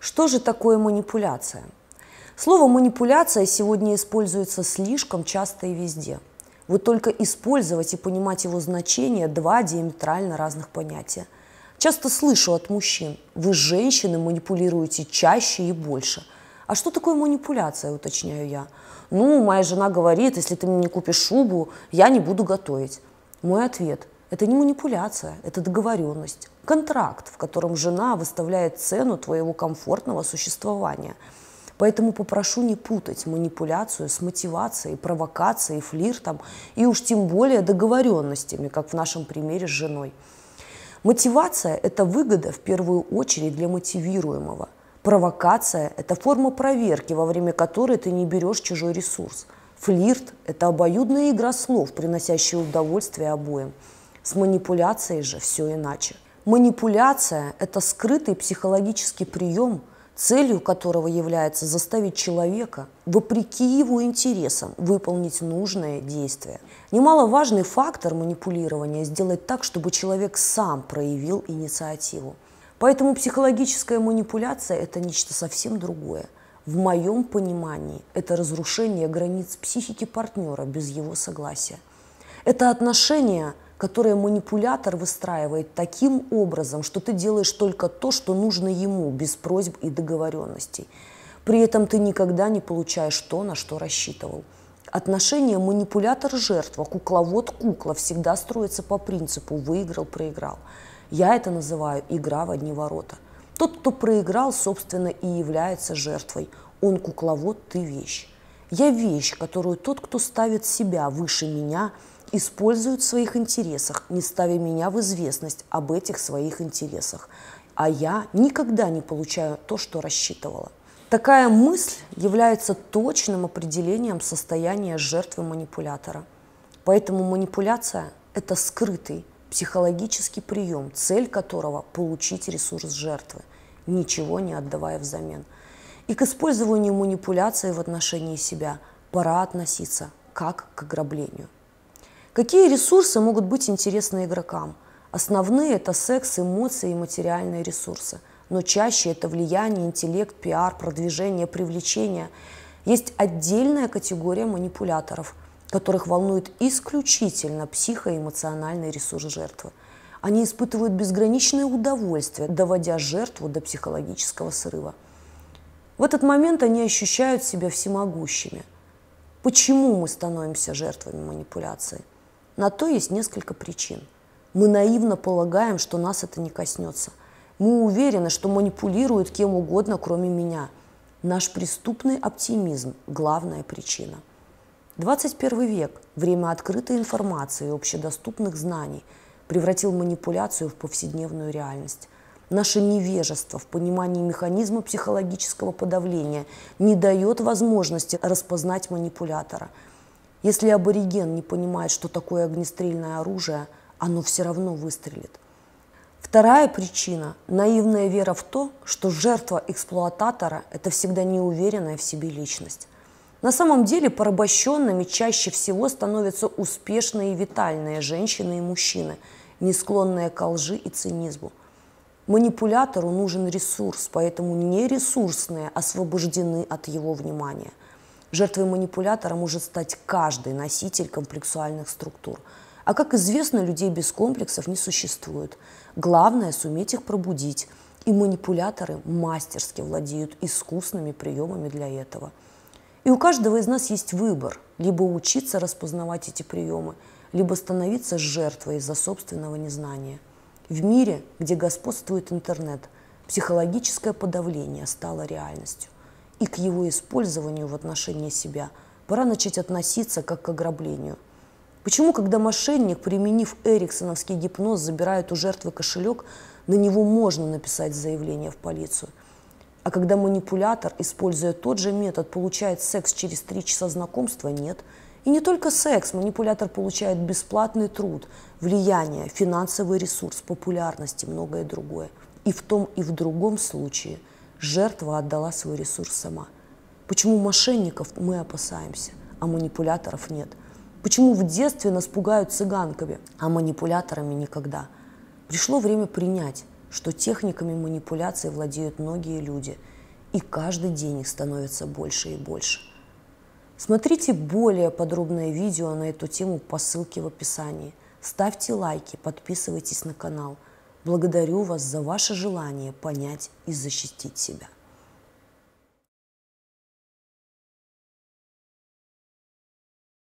Что же такое манипуляция? Слово «манипуляция» сегодня используется слишком часто и везде. Вот только использовать и понимать его значение – два диаметрально разных понятия. Часто слышу от мужчин: вы, женщины, манипулируете чаще и больше. А что такое манипуляция, уточняю я? Ну, моя жена говорит: если ты мне не купишь шубу, я не буду готовить. Мой ответ: это не манипуляция, это договоренность, контракт, в котором жена выставляет цену твоего комфортного существования. Поэтому попрошу не путать манипуляцию с мотивацией, провокацией, флиртом и уж тем более договоренностями, как в нашем примере с женой. Мотивация – это выгода в первую очередь для мотивируемого. Провокация – это форма проверки, во время которой ты не берешь чужой ресурс. Флирт – это обоюдная игра слов, приносящая удовольствие обоим. С манипуляцией же все иначе. Манипуляция – это скрытый психологический прием, целью которого является заставить человека, вопреки его интересам, выполнить нужное действие. Немаловажный фактор манипулирования – сделать так, чтобы человек сам проявил инициативу. Поэтому психологическая манипуляция – это нечто совсем другое. В моем понимании это разрушение границ психики партнера без его согласия. Это отношения, которое манипулятор выстраивает таким образом, что ты делаешь только то, что нужно ему, без просьб и договоренностей. При этом ты никогда не получаешь то, на что рассчитывал. Отношения манипулятор-жертва, кукловод-кукла всегда строятся по принципу «выиграл-проиграл». Я это называю игра в одни ворота. Тот, кто проиграл, собственно, и является жертвой. Он кукловод, ты вещь. Я вещь, которую тот, кто ставит себя выше меня, используют в своих интересах, не ставя меня в известность об этих своих интересах. А я никогда не получаю то, что рассчитывала. Такая мысль является точным определением состояния жертвы манипулятора. Поэтому манипуляция – это скрытый психологический прием, цель которого – получить ресурс жертвы, ничего не отдавая взамен. И к использованию манипуляции в отношении себя пора относиться как к ограблению. Какие ресурсы могут быть интересны игрокам? Основные – это секс, эмоции и материальные ресурсы. Но чаще это влияние, интеллект, пиар, продвижение, привлечение. Есть отдельная категория манипуляторов, которых волнует исключительно психоэмоциональный ресурс жертвы. Они испытывают безграничное удовольствие, доводя жертву до психологического срыва. В этот момент они ощущают себя всемогущими. Почему мы становимся жертвами манипуляции? На то есть несколько причин. Мы наивно полагаем, что нас это не коснется. Мы уверены, что манипулируют кем угодно, кроме меня. Наш преступный оптимизм – главная причина. 21 век, время открытой информации и общедоступных знаний, превратил манипуляцию в повседневную реальность. Наше невежество в понимании механизма психологического подавления не дает возможности распознать манипулятора. Если абориген не понимает, что такое огнестрельное оружие, оно все равно выстрелит. Вторая причина – наивная вера в то, что жертва эксплуататора – это всегда неуверенная в себе личность. На самом деле порабощенными чаще всего становятся успешные и витальные женщины и мужчины, не склонные к лжи и цинизму. Манипулятору нужен ресурс, поэтому нересурсные освобождены от его внимания. Жертвой манипулятора может стать каждый носитель комплексуальных структур. А как известно, людей без комплексов не существует. Главное – суметь их пробудить. И манипуляторы мастерски владеют искусными приемами для этого. И у каждого из нас есть выбор – либо учиться распознавать эти приемы, либо становиться жертвой из-за собственного незнания. В мире, где господствует интернет, психологическое подавление стало реальностью. И к его использованию в отношении себя пора начать относиться как к ограблению. Почему, когда мошенник, применив эриксоновский гипноз, забирает у жертвы кошелек, на него можно написать заявление в полицию? А когда манипулятор, используя тот же метод, получает секс через 3 часа знакомства, нет. И не только секс, манипулятор получает бесплатный труд, влияние, финансовый ресурс, популярность и многое другое. И в том, и в другом случае жертва отдала свой ресурс сама. Почему мошенников мы опасаемся, а манипуляторов нет? Почему в детстве нас пугают цыганками, а манипуляторами никогда? Пришло время принять, что техниками манипуляции владеют многие люди, и каждый день их становится больше и больше. Смотрите более подробное видео на эту тему по ссылке в описании. Ставьте лайки, подписывайтесь на канал. Благодарю вас за ваше желание понять и защитить себя.